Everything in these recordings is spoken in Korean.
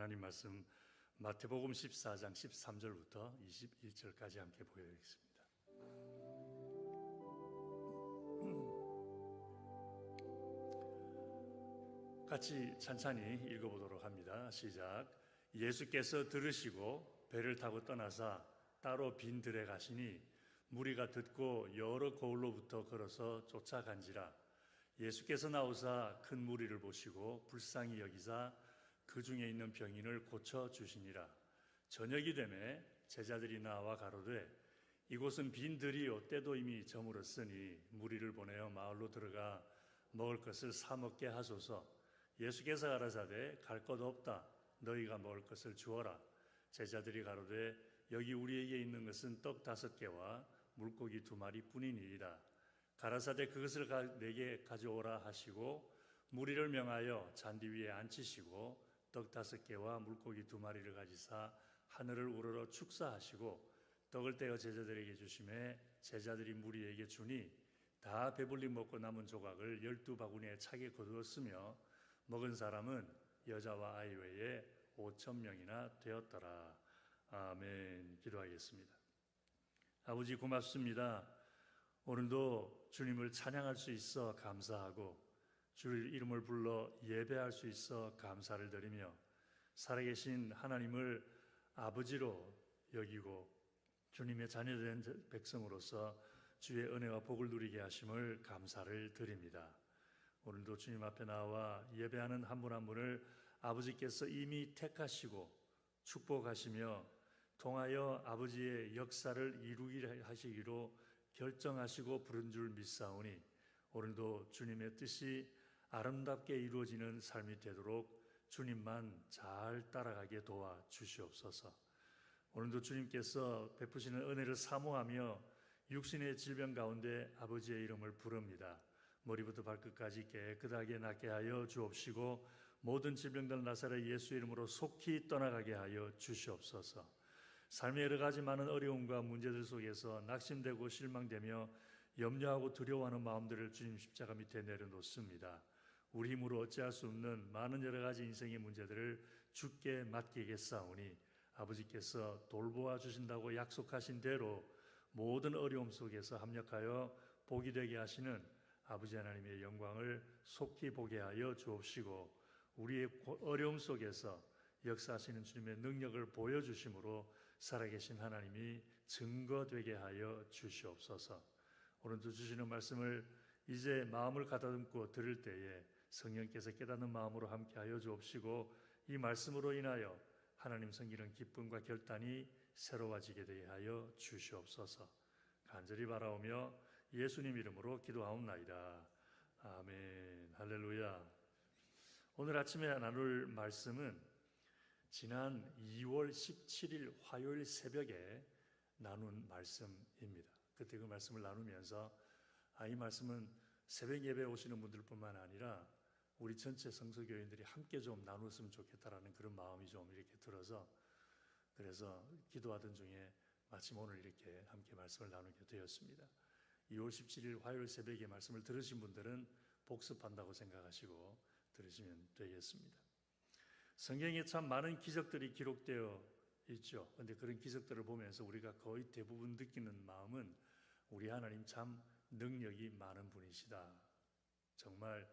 하나님 말씀 마태복음 14장 13절부터 21절까지 함께 보여드리겠습니다. 같이 찬찬히 읽어보도록 합니다. 시작. 예수께서 들으시고 배를 타고 떠나사 따로 빈 들에 가시니 무리가 듣고 여러 거울로부터 걸어서 쫓아간지라. 예수께서 나오사 큰 무리를 보시고 불쌍히 여기사 그 중에 있는 병인을 고쳐주시니라. 저녁이 되매 제자들이 나와 가로되 이곳은 빈 들이요 때도 이미 저물었으니 무리를 보내어 마을로 들어가 먹을 것을 사 먹게 하소서. 예수께서 가라사대 갈 것 없다. 너희가 먹을 것을 주어라. 제자들이 가로되 여기 우리에게 있는 것은 떡 5개와 물고기 2마리 뿐이니이다. 가라사대 그것을 내게 가져오라 하시고 무리를 명하여 잔디 위에 앉히시고 떡 5개와 물고기 2마리를 가지사 하늘을 우러러 축사하시고 떡을 떼어 제자들에게 주시매 제자들이 무리에게 주니 다 배불리 먹고 남은 조각을 12바구니에 차게 거두었으며 먹은 사람은 여자와 아이 외에 5,000명이나 되었더라. 아멘. 기도하겠습니다. 아버지 고맙습니다. 오늘도 주님을 찬양할 수 있어 감사하고 주의 이름을 불러 예배할 수 있어 감사를 드리며 살아계신 하나님을 아버지로 여기고 주님의 자녀된 백성으로서 주의 은혜와 복을 누리게 하심을 감사를 드립니다. 오늘도 주님 앞에 나와 예배하는 한 분 한 분을 아버지께서 이미 택하시고 축복하시며 통하여 아버지의 역사를 이루게 하시기로 결정하시고 부른 줄 믿사오니 오늘도 주님의 뜻이 아름답게 이루어지는 삶이 되도록 주님만 잘 따라가게 도와주시옵소서. 오늘도 주님께서 베푸시는 은혜를 사모하며 육신의 질병 가운데 아버지의 이름을 부릅니다. 머리부터 발끝까지 깨끗하게 낫게 하여 주옵시고 모든 질병들 나사렛 예수 이름으로 속히 떠나가게 하여 주시옵소서. 삶의 여러 가지 많은 어려움과 문제들 속에서 낙심되고 실망되며 염려하고 두려워하는 마음들을 주님 십자가 밑에 내려놓습니다. 우리 힘으로 어찌할 수 없는 많은 여러 가지 인생의 문제들을 주께 맡기겠사오니 아버지께서 돌보아 주신다고 약속하신 대로 모든 어려움 속에서 합력하여 복이 되게 하시는 아버지 하나님의 영광을 속히 보게 하여 주옵시고 우리의 어려움 속에서 역사하시는 주님의 능력을 보여주심으로 살아계신 하나님이 증거되게 하여 주시옵소서. 오늘도 주시는 말씀을 이제 마음을 가다듬고 들을 때에 성령께서 깨닫는 마음으로 함께하여 주옵시고 이 말씀으로 인하여 하나님 섬기는 기쁨과 결단이 새로워지게 되게 하여 주시옵소서. 간절히 바라오며 예수님 이름으로 기도하옵나이다. 아멘. 할렐루야. 오늘 아침에 나눌 말씀은 지난 2월 17일 화요일 새벽에 나눈 말씀입니다. 그때 그 말씀을 나누면서 이 말씀은 새벽 예배에 오시는 분들뿐만 아니라 우리 전체 성서교인들이 함께 좀 나눴으면 좋겠다라는 그런 마음이 좀 이렇게 들어서 그래서 기도하던 중에 마침 오늘 이렇게 함께 말씀을 나누게 되었습니다. 2월 17일 화요일 새벽에 말씀을 들으신 분들은 복습한다고 생각하시고 들으시면 되겠습니다. 성경에 참 많은 기적들이 기록되어 있죠. 그런데 그런 기적들을 보면서 우리가 거의 대부분 느끼는 마음은 우리 하나님 참 능력이 많은 분이시다. 정말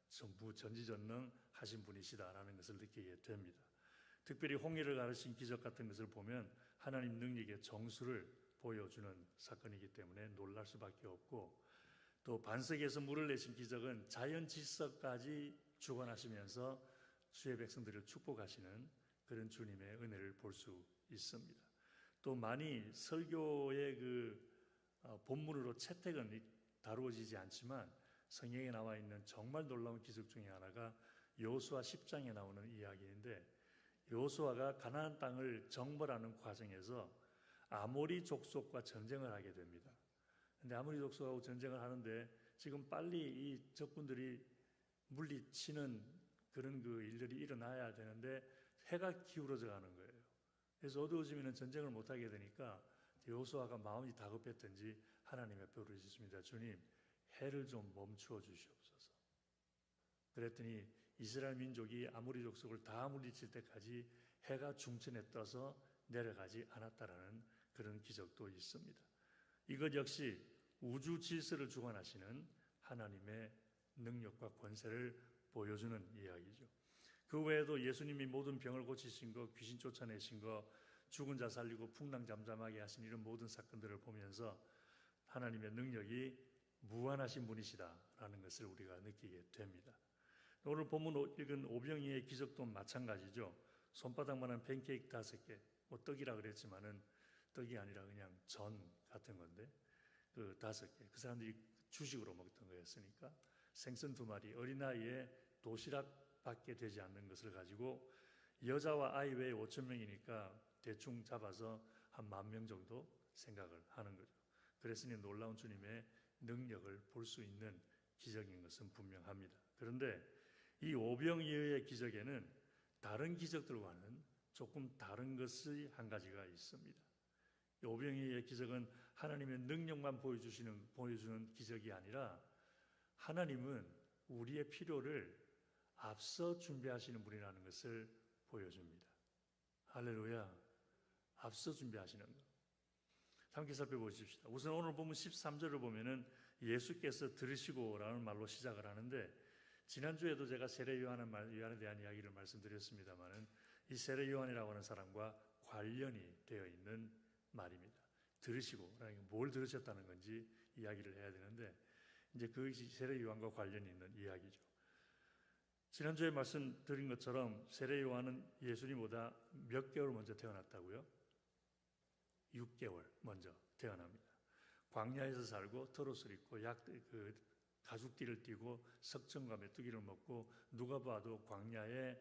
전부 전지전능 하신 분이시다라는 것을 느끼게 됩니다. 특별히 홍해를 가르친 기적 같은 것을 보면 하나님 능력의 정수를 보여주는 사건이기 때문에 놀랄 수밖에 없고 또 반석에서 물을 내신 기적은 자연 질서까지 주관하시면서 주의 백성들을 축복하시는 그런 주님의 은혜를 볼 수 있습니다. 또 많이 설교의 본문으로 채택은 다루어지지 않지만 성경에 나와 있는 정말 놀라운 기적 중에 하나가 여호수아 10장에 나오는 이야기인데 여호수아가 가나안 땅을 정벌하는 과정에서 아모리 족속과 전쟁을 하게 됩니다. 그런데 아모리 족속하고 전쟁을 하는데 지금 빨리 이 적군들이 물리치는 그런 일들이 일어나야 되는데 해가 기울어져 가는 거예요. 그래서 어두워지면 전쟁을 못하게 되니까 여호수아가 마음이 다급했던지 하나님 앞에 부르짖습니다. 주님, 해를 좀 멈추어 주시옵소서. 그랬더니 이스라엘 민족이 아모리 족속을 다 물리칠 때까지 해가 중천에 떠서 내려가지 않았다라는 그런 기적도 있습니다. 이것 역시 우주 질서를 주관하시는 하나님의 능력과 권세를 보여주는 이야기죠. 그 외에도 예수님이 모든 병을 고치신 것, 귀신 쫓아내신 것, 죽은 자 살리고 풍랑 잠잠하게 하신 이런 모든 사건들을 보면서 하나님의 능력이 무한하신 분이시다라는 것을 우리가 느끼게 됩니다. 오늘 본문 읽은 오병이의 기적도 마찬가지죠. 손바닥만한 팬케이크 5개, 뭐 떡이라 그랬지만은 떡이 아니라 그냥 전 같은 건데 그 5개, 그 사람들이 주식으로 먹던 거였으니까 생선 2마리, 어린아이의 도시락밖에 되지 않는 것을 가지고 여자와 아이 외에 5,000명이니까 대충 잡아서 한 10,000명 정도 생각을 하는 거죠. 그랬으니 놀라운 주님의 능력을 볼 수 있는 기적인 것은 분명합니다. 그런데 이 오병이어의 기적에는 다른 기적들과는 조금 다른 것이 한 가지가 있습니다. 오병이어의 기적은 하나님의 능력만 보여주는 기적이 아니라 하나님은 우리의 필요를 앞서 준비하시는 분이라는 것을 보여줍니다. 할렐루야. 앞서 준비하시는 것. 함께 살펴보십시다. 우선 오늘 보면 13절을 보면은 예수께서 들으시고라는 말로 시작을 하는데, 지난주에도 제가 세례 요한에 대한 이야기를 말씀드렸습니다만은 이 세례 요한이라고 하는 사람과 관련이 되어 있는 말입니다. 들으시고라는 게 뭘 들으셨다는 건지 이야기를 해야 되는데, 이제 그것이 세례 요한과 관련이 있는 이야기죠. 지난주에 말씀드린 것처럼 세례 요한은 예수님보다 몇 개월 먼저 태어났다고요? 6개월 먼저 태어납니다. 광야에서 살고 털옷을 입고 가죽띠를 띠고 석청과 메뚜기를 먹고 누가 봐도 광야에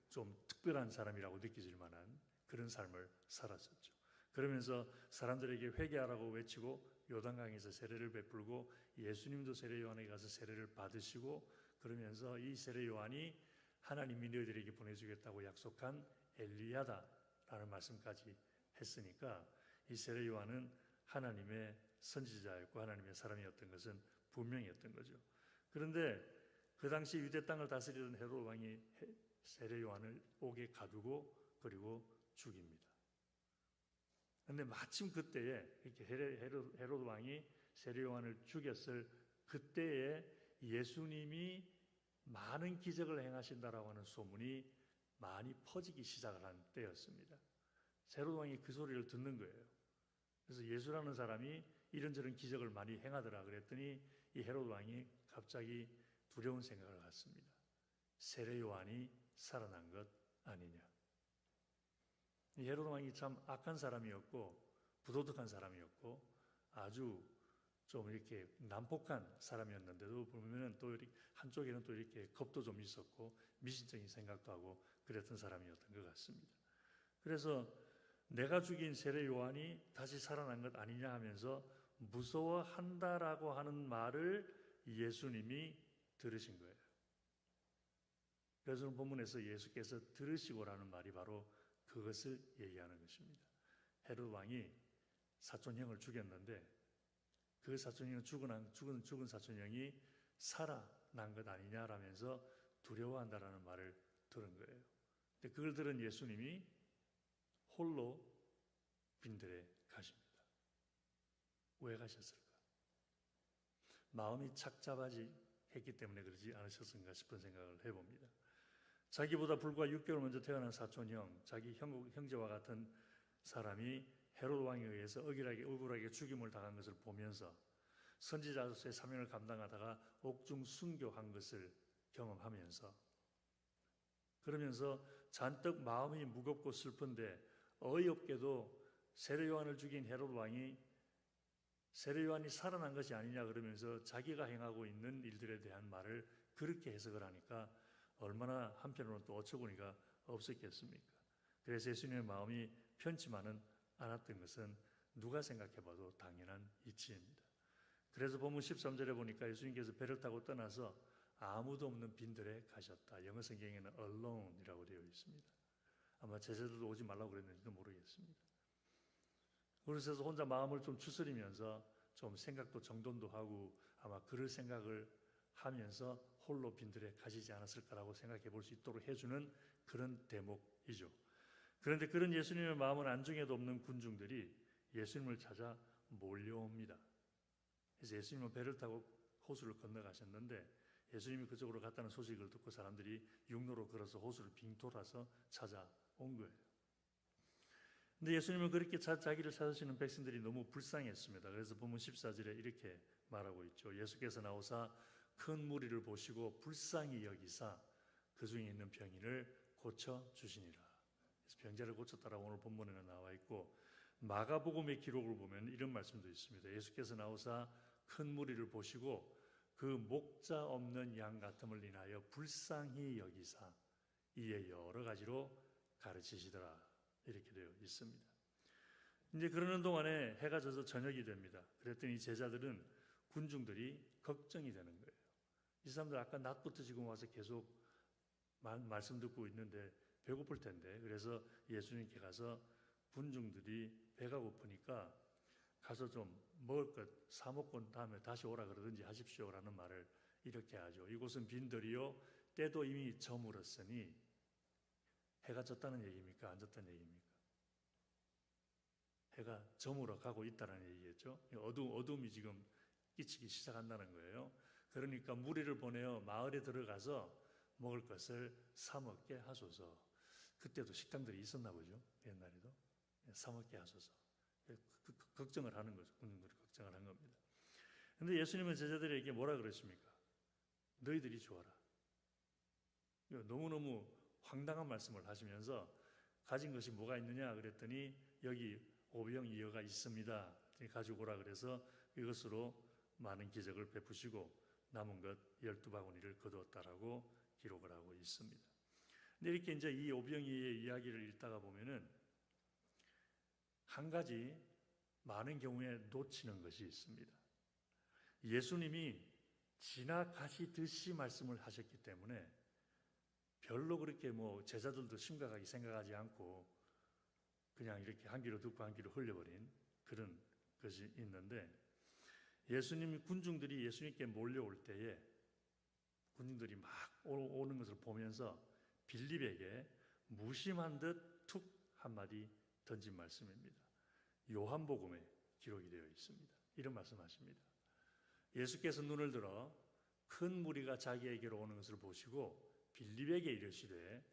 좀 특별한 사람이라고 느껴질 만한 그런 삶을 살았었죠. 그러면서 사람들에게 회개하라고 외치고 요단강에서 세례를 베풀고 예수님도 세례 요한에게 가서 세례를 받으시고, 그러면서 이 세례 요한이 하나님이 너희들에게 보내주겠다고 약속한 엘리야다라는 말씀까지 했으니까 이 세례 요한은 하나님의 선지자였고 하나님의 사람이었던 것은 분명했던 거죠. 그런데 그 당시 유대 땅을 다스리던 헤롯 왕이 세례 요한을 옥에 가두고 그리고 죽입니다. 그런데 마침 그때에 이렇게 헤롯 왕이 세례 요한을 죽였을 그때에 예수님이 많은 기적을 행하신다라고 하는 소문이 많이 퍼지기 시작을 한 때였습니다. 헤롯 왕이 그 소리를 듣는 거예요. 그래서 예수라는 사람이 이런저런 기적을 많이 행하더라 그랬더니 이 헤롯 왕이 갑자기 두려운 생각을 갖습니다. 세례 요한이 살아난 것 아니냐. 이 헤롯 왕이 참 악한 사람이었고 부도덕한 사람이었고 아주 좀 이렇게 난폭한 사람이었는데도 보면은 또 한쪽에는 또 이렇게 겁도 좀 있었고 미신적인 생각도 하고 그랬던 사람이었던 것 같습니다. 그래서 내가 죽인 세례 요한이 다시 살아난 것 아니냐 하면서 무서워한다라고 하는 말을 예수님이 들으신 거예요. 그래서 본문에서 예수께서 들으시고라는 말이 바로 그것을 얘기하는 것입니다. 헤롯 왕이 사촌형을 죽였는데 그 사촌형 죽은 사촌형이 살아난 것 아니냐라면서 두려워한다라는 말을 들은 거예요. 근데 그걸 들은 예수님이 홀로 빈들에 가십니다. 왜 가셨을까? 마음이 착잡했기 때문에 그러지 않으셨을까 싶은 생각을 해봅니다. 자기보다 불과 6개월 먼저 태어난 사촌형, 자기 형제와 같은 사람이 헤롯 왕에 의해서 억울하게 죽임을 당한 것을 보면서 선지자로서의 사명을 감당하다가 옥중 순교한 것을 경험하면서, 그러면서 잔뜩 마음이 무겁고 슬픈데 어이없게도 세례 요한을 죽인 헤롯 왕이 세례 요한이 살아난 것이 아니냐 그러면서 자기가 행하고 있는 일들에 대한 말을 그렇게 해석을 하니까 얼마나 한편으로는 또 어처구니가 없었겠습니까? 그래서 예수님의 마음이 편치만은 않았던 것은 누가 생각해봐도 당연한 이치입니다. 그래서 본문 13절에 보니까 예수님께서 배를 타고 떠나서 아무도 없는 빈들에 가셨다. 영어 성경에는 alone이라고 되어 있습니다. 아마 제자들도 오지 말라고 그랬는지도 모르겠습니다. 그래서 혼자 마음을 좀 추스리면서 좀 생각도 정돈도 하고 아마 그럴 생각을 하면서 홀로 빈들에 가시지 않았을까라고 생각해 볼 수 있도록 해주는 그런 대목이죠. 그런데 그런 예수님의 마음은 안중에도 없는 군중들이 예수님을 찾아 몰려옵니다. 그래서 예수님은 배를 타고 호수를 건너가셨는데 예수님이 그쪽으로 갔다는 소식을 듣고 사람들이 육로로 걸어서 호수를 빙 돌아서 찾아온 거예요. 근데 예수님은 그렇게 자기를 찾으시는 백성들이 너무 불쌍했습니다. 그래서 본문 14절에 이렇게 말하고 있죠. 예수께서 나오사 큰 무리를 보시고 불쌍히 여기사 그 중에 있는 병인을 고쳐주시니라. 그래서 병자를 고쳤다라고 오늘 본문에는 나와 있고, 마가복음의 기록을 보면 이런 말씀도 있습니다. 예수께서 나오사 큰 무리를 보시고 그 목자 없는 양 같음을 인하여 불쌍히 여기사 이에 여러 가지로 가르치시더라, 이렇게 되어 있습니다. 이제 그러는 동안에 해가 져서 저녁이 됩니다. 그랬더니 제자들은, 군중들이 걱정이 되는 거예요. 이 사람들 아까 낮부터 지금 와서 계속 말씀 듣고 있는데 배고플 텐데, 그래서 예수님께 가서 군중들이 배가 고프니까 가서 좀 먹을 것 사 먹고 다음에 다시 오라 그러든지 하십시오라는 말을 이렇게 하죠. 이곳은 빈들이요 때도 이미 저물었으니, 해가 졌다는 얘기입니까? 안 졌다는 얘기입니까? 해가 저물어 가고 있다는 얘기겠죠. 어둠이 지금 끼치기 시작한다는 거예요. 그러니까 무리를 보내어 마을에 들어가서 먹을 것을 사 먹게 하소서. 그때도 식당들이 있었나 보죠. 옛날에도. 사 먹게 하소서. 걱정을 하는 거죠. 군중들이 걱정을 한 겁니다. 그런데 예수님은 제자들에게 뭐라 그러십니까? 너희들이 주어라. 너무너무 황당한 말씀을 하시면서 가진 것이 뭐가 있느냐 그랬더니 여기 오병이어가 있습니다. 가지고 오라 그래서 이것으로 많은 기적을 베푸시고 남은 것 12바구니를 거두었다라고 기록을 하고 있습니다. 근데 이렇게 이제 이 오병이어의 이야기를 읽다가 보면은 한 가지 많은 경우에 놓치는 것이 있습니다. 예수님이 지나가시듯이 말씀을 하셨기 때문에 별로 그렇게 제자들도 심각하게 생각하지 않고 그냥 이렇게 한 귀로 듣고 한 귀로 흘려버린 그런 것이 있는데, 예수님이 군중들이 예수님께 몰려올 때에 군중들이 막 오는 것을 보면서 빌립에게 무심한 듯 툭 한마디 던진 말씀입니다. 요한복음에 기록이 되어 있습니다. 이런 말씀하십니다. 예수께서 눈을 들어 큰 무리가 자기에게로 오는 것을 보시고 빌립에게 이르시되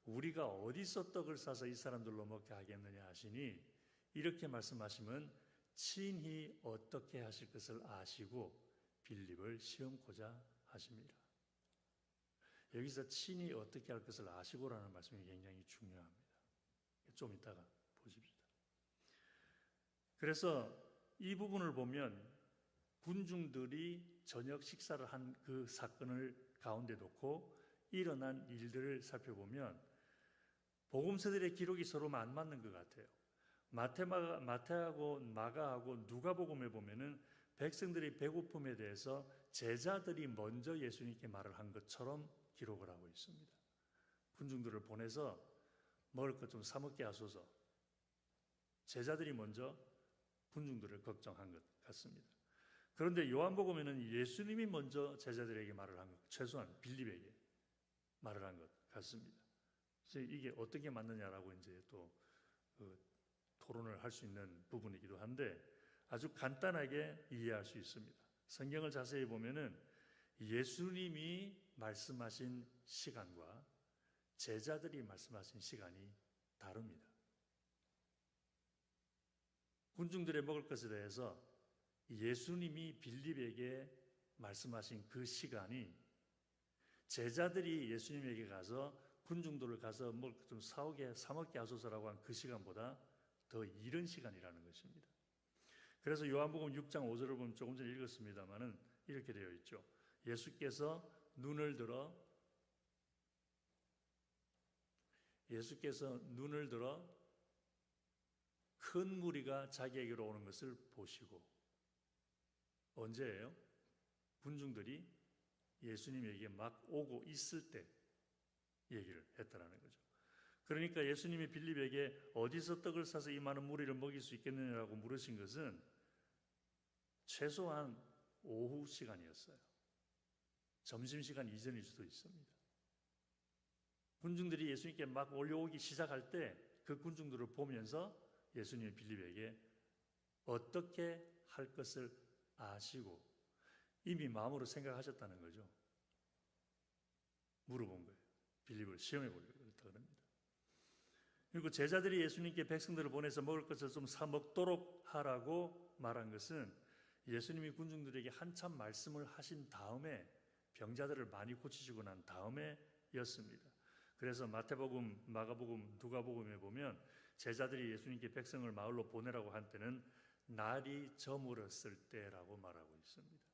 우리가 어디서 떡을 싸서 이 사람들로 먹게 하겠느냐 하시니, 이렇게 말씀하시면 친히 어떻게 하실 것을 아시고 빌립을 시험코자 하십니다. 여기서 친히 어떻게 할 것을 아시고라는 말씀이 굉장히 중요합니다. 좀 이따가 보십시다. 그래서 이 부분을 보면 군중들이 저녁 식사를 한 그 사건을 가운데 놓고 일어난 일들을 살펴보면 복음서들의 기록이 서로 안 맞는 것 같아요. 마태하고 마가하고 누가복음에 보면은 백성들의 배고픔에 대해서 제자들이 먼저 예수님께 말을 한 것처럼 기록을 하고 있습니다. 군중들을 보내서 먹을 것 좀 사 먹게 하소서. 제자들이 먼저 군중들을 걱정한 것 같습니다. 그런데 요한복음에는 예수님이 먼저 제자들에게 말을 한 것, 최소한 빌립에게 말을 한 것 같습니다. 그래서 이게 어떻게 맞느냐라고 이제 또 토론을 할 수 있는 부분이기도 한데 아주 간단하게 이해할 수 있습니다. 성경을 자세히 보면은 예수님이 말씀하신 시간과 제자들이 말씀하신 시간이 다릅니다. 군중들의 먹을 것에 대해서 예수님이 빌립에게 말씀하신 그 시간이 제자들이 예수님에게 가서 군중들을 가서 뭘 좀 사 먹게 하소서라고 한 그 시간보다 더 이른 시간이라는 것입니다. 그래서 요한복음 6장 5절을 보면 조금 전에 읽었습니다마는 이렇게 되어 있죠. 예수께서 눈을 들어 큰 무리가 자기에게로 오는 것을 보시고, 언제예요? 군중들이 예수님에게 막 오고 있을 때 얘기를 했다라는 거죠. 그러니까 예수님이 빌립에게 어디서 떡을 사서 이 많은 무리를 먹일 수 있겠느냐라고 물으신 것은 최소한 오후 시간이었어요. 점심시간 이전일 수도 있습니다. 군중들이 예수님께 막 몰려오기 시작할 때 그 군중들을 보면서 예수님이 빌립에게 어떻게 할 것을 아시고 이미 마음으로 생각하셨다는 거죠. 물어본 거예요. 빌립을 시험해 보려고 그랬다 그럽니다. 그리고 제자들이 예수님께 백성들을 보내서 먹을 것을 좀 사 먹도록 하라고 말한 것은 예수님이 군중들에게 한참 말씀을 하신 다음에 병자들을 많이 고치시고 난 다음에였습니다. 그래서 마태복음, 마가복음, 누가복음에 보면 제자들이 예수님께 백성을 마을로 보내라고 한 때는 날이 저물었을 때라고 말하고 있습니다.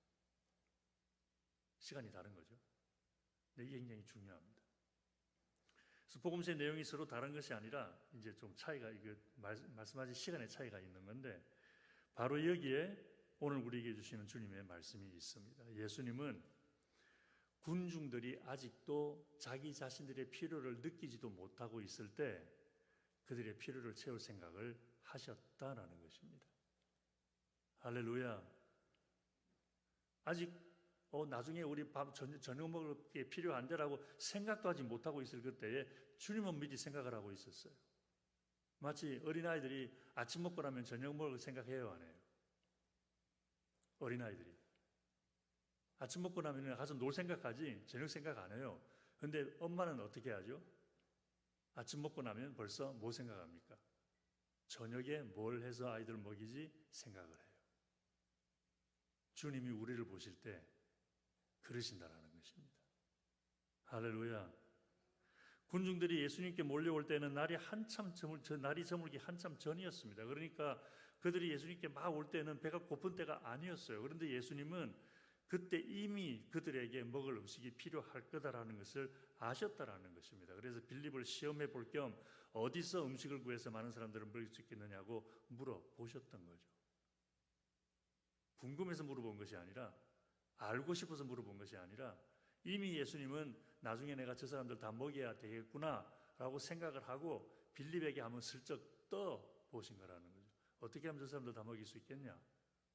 시간이 다른 거죠. 근데 이게 굉장히 중요합니다. 그래서 복음서의 내용이 서로 다른 것이 아니라 이제 좀 차이가, 이거 말씀하신 시간의 차이가 있는 건데 바로 여기에 오늘 우리에게 주시는 주님의 말씀이 있습니다. 예수님은 군중들이 아직도 자기 자신들의 필요를 느끼지도 못하고 있을 때 그들의 필요를 채울 생각을 하셨다라는 것입니다. 할렐루야. 아직 나중에 우리 저녁 먹을 게 필요한데라고 생각도 하지 못하고 있을 그때에 주님은 미리 생각을 하고 있었어요. 마치 어린아이들이 아침 먹고 나면 저녁 먹을 생각해요, 안 해요? 어린아이들이 아침 먹고 나면 가서 놀 생각하지 저녁 생각 안 해요. 그런데 엄마는 어떻게 하죠? 아침 먹고 나면 벌써 뭐 생각합니까? 저녁에 뭘 해서 아이들 먹이지 생각을 해요. 주님이 우리를 보실 때 그러신다라는 것입니다. 할렐루야. 군중들이 예수님께 몰려올 때는 날이 저물기 한참 전이었습니다. 그러니까 그들이 예수님께 막 올 때는 배가 고픈 때가 아니었어요. 그런데 예수님은 그때 이미 그들에게 먹을 음식이 필요할 거다라는 것을 아셨다라는 것입니다. 그래서 빌립을 시험해 볼 겸 어디서 음식을 구해서 많은 사람들을 먹일 수 있겠느냐고 물어보셨던 거죠. 궁금해서 물어본 것이 아니라, 알고 싶어서 물어본 것이 아니라 이미 예수님은 나중에 내가 저 사람들 다 먹여야 되겠구나라고 생각을 하고 빌립에게 한번 슬쩍 떠보신 거라는 거죠. 어떻게 하면 저 사람들 다 먹일 수 있겠냐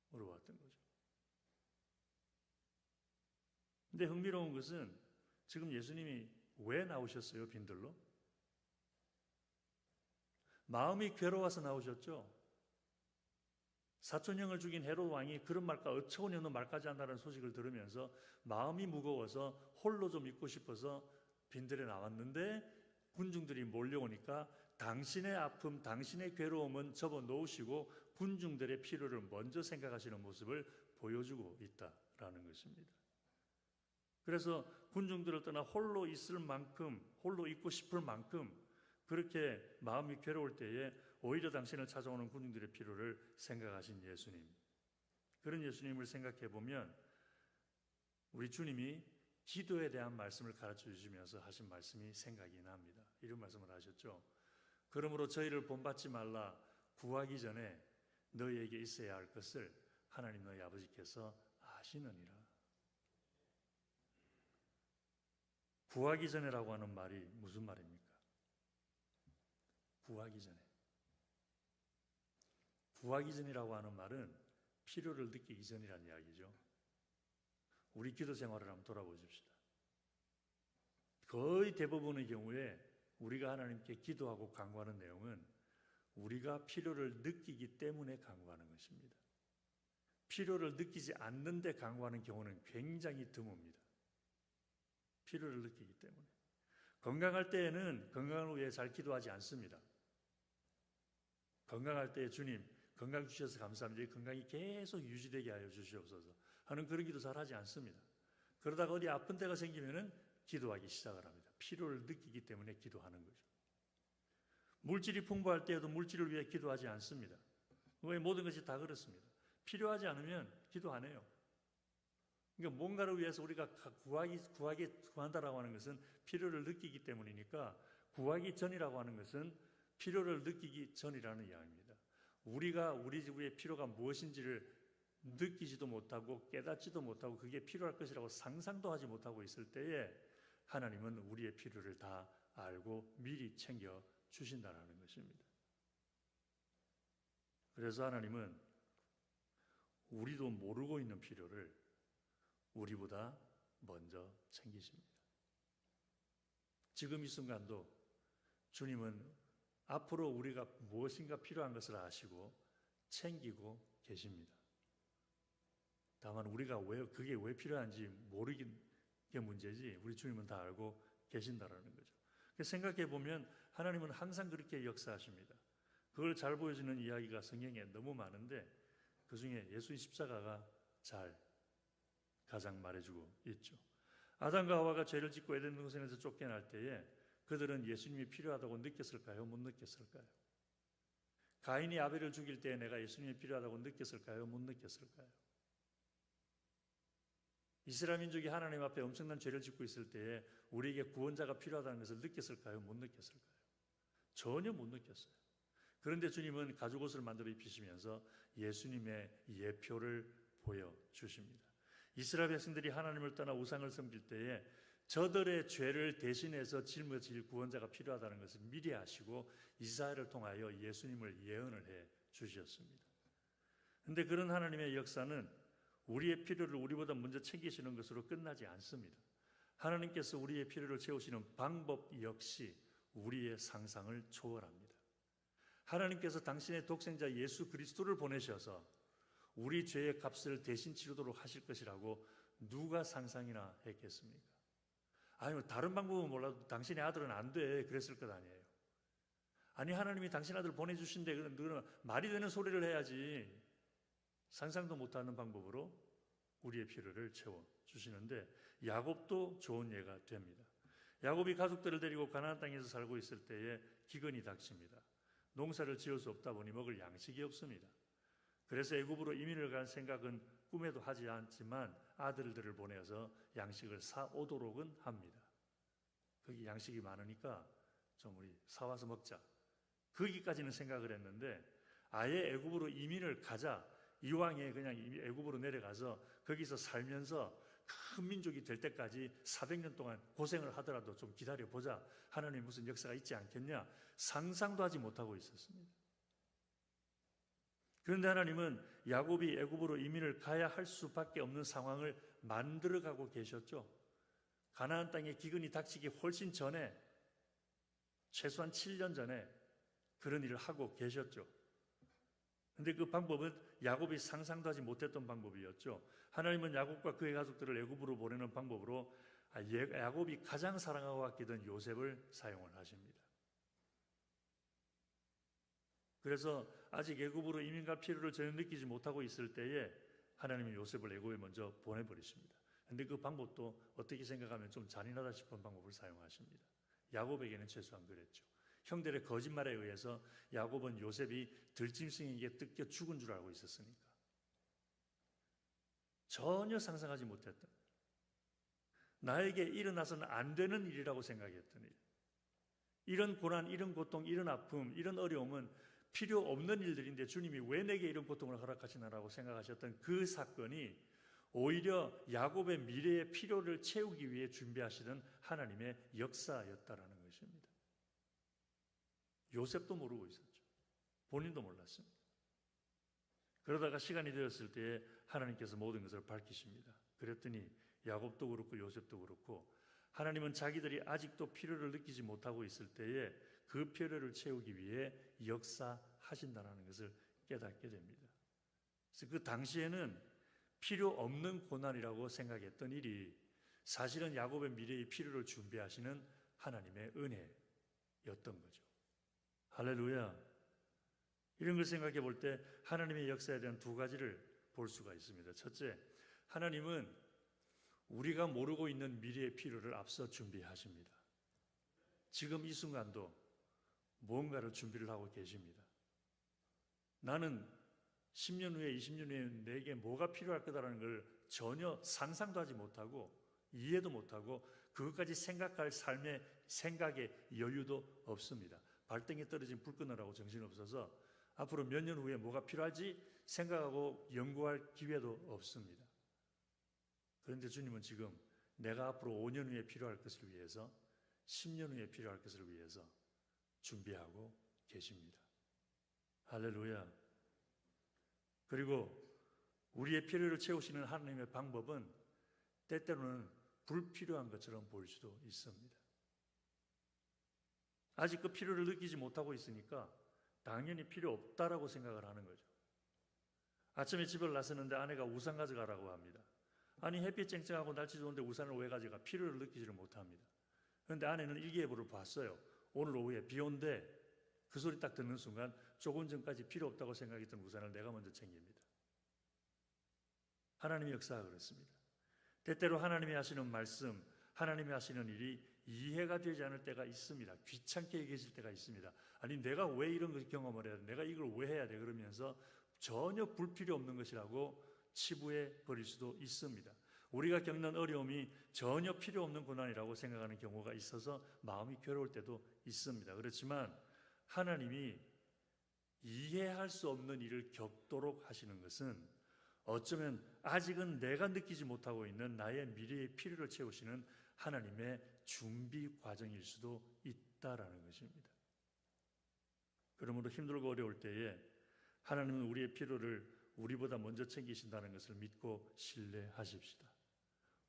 물어봤던 거죠. 근데 흥미로운 것은 지금 예수님이 왜 나오셨어요? 빈들로? 마음이 괴로워서 나오셨죠. 사촌형을 죽인 헤롯 왕이 그런 말까 어처구니 없는 말까지 한다는 소식을 들으면서 마음이 무거워서 홀로 좀 있고 싶어서 빈들에 나왔는데 군중들이 몰려오니까 당신의 아픔, 당신의 괴로움은 접어놓으시고 군중들의 필요를 먼저 생각하시는 모습을 보여주고 있다라는 것입니다. 그래서 군중들을 떠나 홀로 있을 만큼, 홀로 있고 싶을 만큼 그렇게 마음이 괴로울 때에 오히려 당신을 찾아오는 군중들의 필요를 생각하신 예수님. 그런 예수님을 생각해 보면 우리 주님이 기도에 대한 말씀을 가르쳐 주시면서 하신 말씀이 생각이 납니다. 이런 말씀을 하셨죠. 그러므로 저희를 본받지 말라. 구하기 전에 너희에게 있어야 할 것을 하나님 너희 아버지께서 아시느니라. 구하기 전에라고 하는 말이 무슨 말입니까? 구하기 전에. 구하기 전이라고 하는 말은 필요를 느끼기 전이라는 이야기죠. 우리 기도 생활을 한번 돌아보십시다. 거의 대부분의 경우에 우리가 하나님께 기도하고 간구하는 내용은 우리가 필요를 느끼기 때문에 간구하는 것입니다. 필요를 느끼지 않는데 간구하는 경우는 굉장히 드뭅니다. 필요를 느끼기 때문에. 건강할 때에는 건강을 위해 잘 기도하지 않습니다. 건강할 때 주님 건강 주셔서 감사합니다. 이 건강이 계속 유지되게 하여 주시옵소서 하는 그런 기도 잘 하지 않습니다. 그러다가 어디 아픈 때가 생기면은 기도하기 시작을 합니다. 필요를 느끼기 때문에 기도하는 거죠. 물질이 풍부할 때에도 물질을 위해 기도하지 않습니다. 왜? 모든 것이 다 그렇습니다. 필요하지 않으면 기도 안 해요. 그러니까 뭔가를 위해서 우리가 구한다라고 하는 것은 필요를 느끼기 때문이니까 구하기 전이라고 하는 것은 필요를 느끼기 전이라는 이야기입니다. 우리가 우리 집의 필요가 무엇인지를 느끼지도 못하고 깨닫지도 못하고 그게 필요할 것이라고 상상도 하지 못하고 있을 때에 하나님은 우리의 필요를 다 알고 미리 챙겨 주신다는 것입니다. 그래서 하나님은 우리도 모르고 있는 필요를 우리보다 먼저 챙기십니다. 지금 이 순간도 주님은 앞으로 우리가 무엇인가 필요한 것을 아시고 챙기고 계십니다. 다만 우리가 그게 왜 필요한지 모르는 게 문제지 우리 주님은 다 알고 계신다라는 거죠. 생각해 보면 하나님은 항상 그렇게 역사하십니다. 그걸 잘 보여주는 이야기가 성경에 너무 많은데 그 중에 예수의 십자가가 가장 말해주고 있죠. 아담과 하와가 죄를 짓고 에덴 동산에서 쫓겨날 때에 그들은 예수님이 필요하다고 느꼈을까요? 못 느꼈을까요? 가인이 아벨을 죽일 때에 내가 예수님이 필요하다고 느꼈을까요? 못 느꼈을까요? 이스라엘 민족이 하나님 앞에 엄청난 죄를 짓고 있을 때에 우리에게 구원자가 필요하다는 것을 느꼈을까요? 못 느꼈을까요? 전혀 못 느꼈어요. 그런데 주님은 가죽옷을 만들어 입히시면서 예수님의 예표를 보여주십니다. 이스라엘 백성들이 하나님을 떠나 우상을 섬길 때에 저들의 죄를 대신해서 짊어질 구원자가 필요하다는 것을 미리 아시고 이사야를 통하여 예수님을 예언을 해 주셨습니다. 그런데 그런 하나님의 역사는 우리의 필요를 우리보다 먼저 챙기시는 것으로 끝나지 않습니다. 하나님께서 우리의 필요를 채우시는 방법 역시 우리의 상상을 초월합니다. 하나님께서 당신의 독생자 예수 그리스도를 보내셔서 우리 죄의 값을 대신 치르도록 하실 것이라고 누가 상상이나 했겠습니까? 아니, 다른 방법은 몰라도 당신의 아들은 안 돼 그랬을 것 아니에요. 아니, 하나님이 당신 아들 보내주신데 너는 말이 되는 소리를 해야지. 상상도 못하는 방법으로 우리의 필요를 채워주시는데 야곱도 좋은 예가 됩니다. 야곱이 가족들을 데리고 가나안 땅에서 살고 있을 때에 기근이 닥칩니다. 농사를 지을 수 없다 보니 먹을 양식이 없습니다. 그래서 애굽으로 이민을 갈 생각은 꿈에도 하지 않지만 아들들을 보내서 양식을 사오도록은 합니다. 거기 양식이 많으니까 좀 우리 사와서 먹자. 거기까지는 생각을 했는데 아예 애굽으로 이민을 가자. 이왕에 그냥 애굽으로 내려가서 거기서 살면서 큰 민족이 될 때까지 400년 동안 고생을 하더라도 좀 기다려보자. 하나님 무슨 역사가 있지 않겠냐. 상상도 하지 못하고 있었습니다. 그런데 하나님은 야곱이 애굽으로 이민을 가야 할 수밖에 없는 상황을 만들어가고 계셨죠. 가나안 땅에 기근이 닥치기 훨씬 전에 최소한 7년 전에 그런 일을 하고 계셨죠. 그런데 그 방법은 야곱이 상상도 하지 못했던 방법이었죠. 하나님은 야곱과 그의 가족들을 애굽으로 보내는 방법으로 야곱이 가장 사랑하고 아끼던 요셉을 사용을 하십니다. 그래서 아직 애굽으로 이민 갈 필요를 전혀 느끼지 못하고 있을 때에 하나님은 요셉을 애굽에 먼저 보내버리십니다. 그런데 그 방법도 어떻게 생각하면 좀 잔인하다 싶은 방법을 사용하십니다. 야곱에게는 최소한 그랬죠. 형들의 거짓말에 의해서 야곱은 요셉이 들짐승에게 뜯겨 죽은 줄 알고 있었으니까. 전혀 상상하지 못했던, 나에게 일어나서는 안 되는 일이라고 생각했던 일. 이런 고난, 이런 고통, 이런 아픔, 이런 어려움은 필요 없는 일들인데 주님이 왜 내게 이런 고통을 허락하시나라고 생각하셨던 그 사건이 오히려 야곱의 미래의 필요를 채우기 위해 준비하시던 하나님의 역사였다라는 것입니다. 요셉도 모르고 있었죠. 본인도 몰랐습니다. 그러다가 시간이 되었을 때에 하나님께서 모든 것을 밝히십니다. 그랬더니 야곱도 그렇고 요셉도 그렇고 하나님은 자기들이 아직도 필요를 느끼지 못하고 있을 때에 그 필요를 채우기 위해 역사하신다는 것을 깨닫게 됩니다. 그래서 그 당시에는 필요 없는 고난이라고 생각했던 일이 사실은 야곱의 미래의 필요를 준비하시는 하나님의 은혜였던 거죠. 할렐루야. 이런 걸 생각해 볼 때 하나님의 역사에 대한 두 가지를 볼 수가 있습니다. 첫째, 하나님은 우리가 모르고 있는 미래의 필요를 앞서 준비하십니다. 지금 이 순간도 무언가를 준비를 하고 계십니다. 나는 10년 후에 20년 후에 내게 뭐가 필요할 거다라는 걸 전혀 상상도 하지 못하고 이해도 못하고 그것까지 생각할 삶의 생각의 여유도 없습니다. 발등에 떨어진 불 끄느라고 정신없어서 앞으로 몇 년 후에 뭐가 필요할지 생각하고 연구할 기회도 없습니다. 그런데 주님은 지금 내가 앞으로 5년 후에 필요할 것을 위해서 10년 후에 필요할 것을 위해서 준비하고 계십니다. 할렐루야. 그리고 우리의 필요를 채우시는 하나님의 방법은 때때로는 불필요한 것처럼 보일 수도 있습니다. 아직 그 필요를 느끼지 못하고 있으니까 당연히 필요 없다라고 생각을 하는 거죠. 아침에 집을 나서는데 아내가 우산 가져가라고 합니다. 아니 햇빛 쨍쨍하고 날씨 좋은데 우산을 왜 가져가? 필요를 느끼지를 못합니다. 그런데 아내는 일기예보를 봤어요. 오늘 오후에 비 온대. 그 소리 딱 듣는 순간 조금 전까지 필요 없다고 생각했던 우산을 내가 먼저 챙깁니다. 하나님의 역사가 그렇습니다. 때때로 하나님이 하시는 말씀, 하나님이 하시는 일이 이해가 되지 않을 때가 있습니다. 귀찮게 여겨질 때가 있습니다. 아니 내가 왜 이런 경험을 해야 돼? 내가 이걸 왜 해야 돼? 그러면서 전혀 불필요 없는 것이라고 치부해 버릴 수도 있습니다. 우리가 겪는 어려움이 전혀 필요 없는 고난이라고 생각하는 경우가 있어서 마음이 괴로울 때도 있습니다. 그렇지만 하나님이 이해할 수 없는 일을 겪도록 하시는 것은 어쩌면 아직은 내가 느끼지 못하고 있는 나의 미래의 필요를 채우시는 하나님의 준비 과정일 수도 있다라는 것입니다. 그러므로 힘들고 어려울 때에 하나님은 우리의 필요를 우리보다 먼저 챙기신다는 것을 믿고 신뢰하십시다.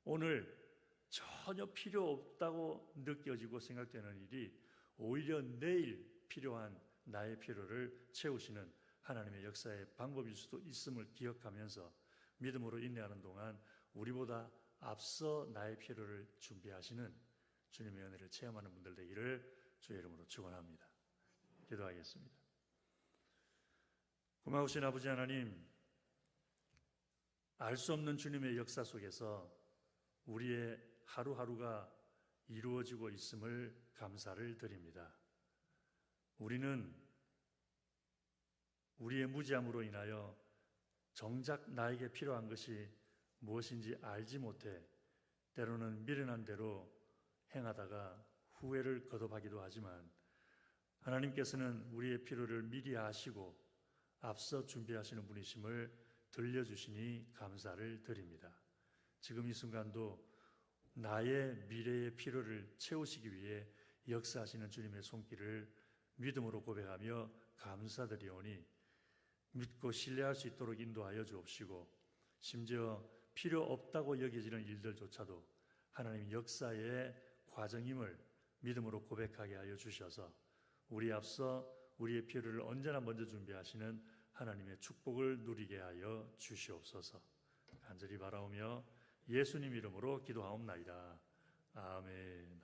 오늘 전혀 필요 없다고 느껴지고 생각되는 일이 오히려 내일 필요한 나의 필요를 채우시는 하나님의 역사의 방법일 수도 있음을 기억하면서 믿음으로 인내하는 동안 우리보다 앞서 나의 필요를 준비하시는 주님의 은혜를 체험하는 분들 되기를 주의 이름으로 축원합니다. 기도하겠습니다. 고마우신 아버지 하나님, 알 수 없는 주님의 역사 속에서 우리의 하루하루가 이루어지고 있음을 감사를 드립니다. 우리는 우리의 무지함으로 인하여 정작 나에게 필요한 것이 무엇인지 알지 못해 때로는 미련한 대로 행하다가 후회를 거듭하기도 하지만 하나님께서는 우리의 필요를 미리 아시고 앞서 준비하시는 분이심을 들려주시니 감사를 드립니다. 지금 이 순간도 나의 미래의 필요를 채우시기 위해 역사하시는 주님의 손길을 믿음으로 고백하며 감사드리오니 믿고 신뢰할 수 있도록 인도하여 주옵시고 심지어 필요 없다고 여겨지는 일들조차도 하나님의 역사의 과정임을 믿음으로 고백하게 하여 주셔서 우리 앞서 우리의 필요를 언제나 먼저 준비하시는 하나님의 축복을 누리게 하여 주시옵소서. 간절히 바라오며 예수님 이름으로 기도하옵나이다. 아멘.